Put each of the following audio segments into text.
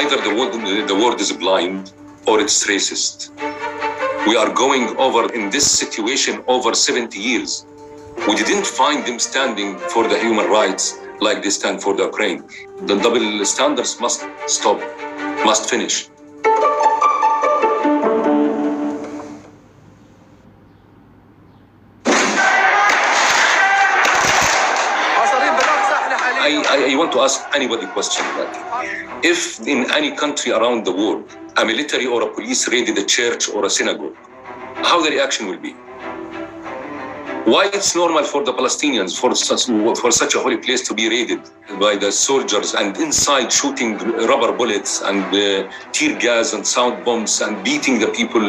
Either the world is blind or it's racist. We are going over in this situation over 70 years. We didn't find them standing for the human rights like they stand for the Ukraine. The double standards must stop, must finish. I want to ask anybody a question that if in any country around the world, a military or a police raided a church or a synagogue, how the reaction will be? Why it's normal for the Palestinians, for such a holy place to be raided by the soldiers and inside shooting rubber bullets and tear gas and sound bombs and beating the people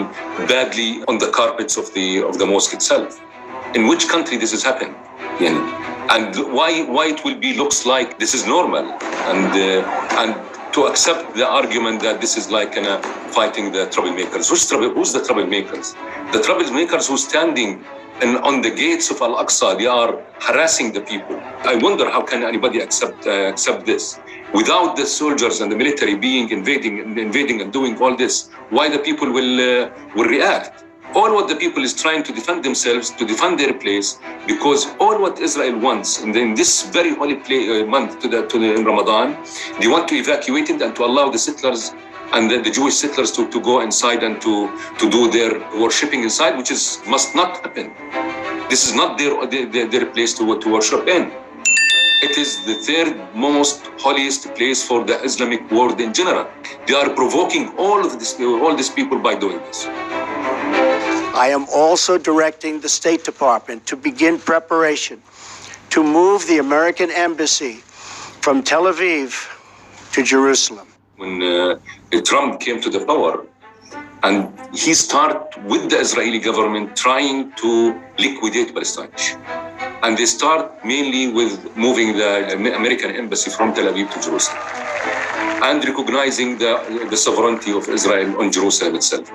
badly on the carpets of the mosque itself? In which country this has happened? And why it will be looks like this is normal, and to accept the argument that this is like fighting the troublemakers. Who's the troublemakers? The troublemakers who standing on the gates of al-aqsa, they are harassing the people. I wonder how can anybody accept this without the soldiers and the military being invading and doing all this? Why the people will react? All what the people is trying to defend themselves, to defend their place, because all what Israel wants in this very holy month in Ramadan, they want to evacuate it and to allow the settlers and the Jewish settlers to go inside and to do their worshipping inside, which must not happen. This is not their place to worship in. It is the third most holiest place for the Islamic world in general. They are provoking all these people by doing this. I am also directing the State Department to begin preparation to move the American embassy from Tel Aviv to Jerusalem. When Trump came to the power, and he started with the Israeli government trying to liquidate Palestine. And they start mainly with moving the American embassy from Tel Aviv to Jerusalem and recognizing the sovereignty of Israel on Jerusalem itself.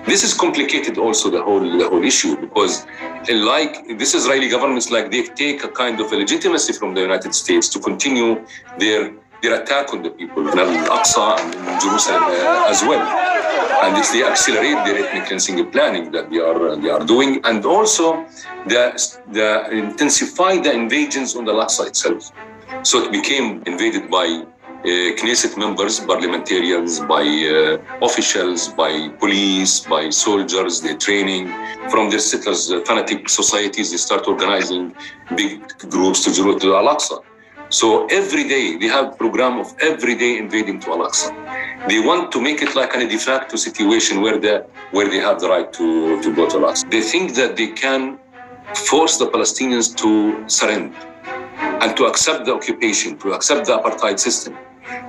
This is complicated also the whole issue, because like this Israeli government, they take a kind of a legitimacy from the United States to continue their attack on the people in al-aqsa and in Jerusalem as well. And they accelerate their ethnic cleansing planning that they are doing, and also the intensify the invasions on the al-aqsa itself. So it became invaded by Knesset members, parliamentarians, by officials, by police, by soldiers, their training. From their settlers, fanatic societies, they start organizing big groups to al-aqsa. So every day, they have a program of every day invading to al-aqsa. They want to make it like a de facto situation where they have the right to go to al-aqsa. They think that they can force the Palestinians to surrender and to accept the occupation, to accept the apartheid system,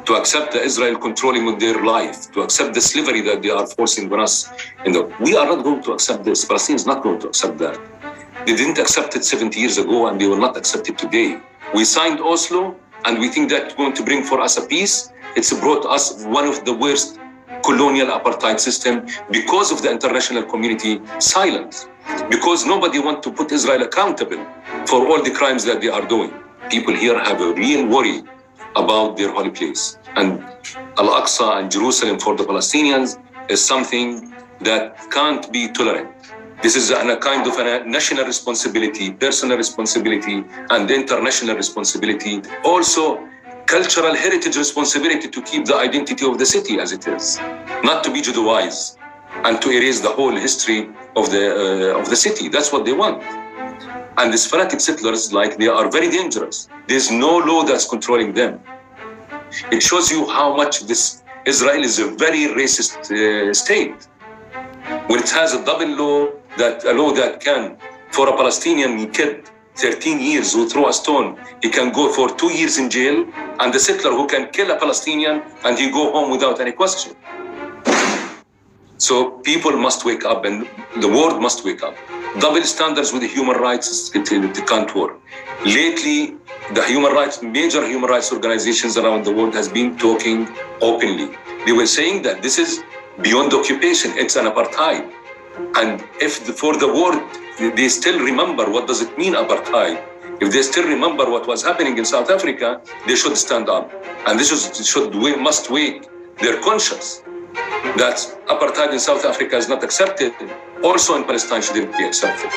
to accept the Israel controlling of their life, to accept the slavery that they are forcing on us. We are not going to accept this. Palestinians are not going to accept that. They didn't accept it 70 years ago, and they will not accept it today. We signed Oslo, and we think that's going to bring for us a peace. It's brought us one of the worst colonial apartheid system because of the international community silence, because nobody wants to put Israel accountable for all the crimes that they are doing. People here have a real worry about their holy place. And al-Aqsa and Jerusalem for the Palestinians is something that can't be tolerated. This is a kind of a national responsibility, personal responsibility, and international responsibility. Also, cultural heritage responsibility to keep the identity of the city as it is, not to be Judaized and to erase the whole history of the city. That's what they want. And these fanatic settlers, they are very dangerous. There's no law that's controlling them. It shows you how much Israel is a very racist state. When it has a double law, a law that can, for a Palestinian kid, 13 years who throw a stone, he can go for 2 years in jail, and the settler who can kill a Palestinian and he go home without any question. So people must wake up, and the world must wake up. Double standards with the human rights, it can't work. Lately, major human rights organizations around the world has been talking openly. They were saying that this is beyond occupation, it's an apartheid. And if for the world, they still remember what does it mean apartheid, if they still remember what was happening in South Africa, they should stand up. And this must wake they're conscious that apartheid in South Africa is not accepted, also in Palestine shouldn't be accepted.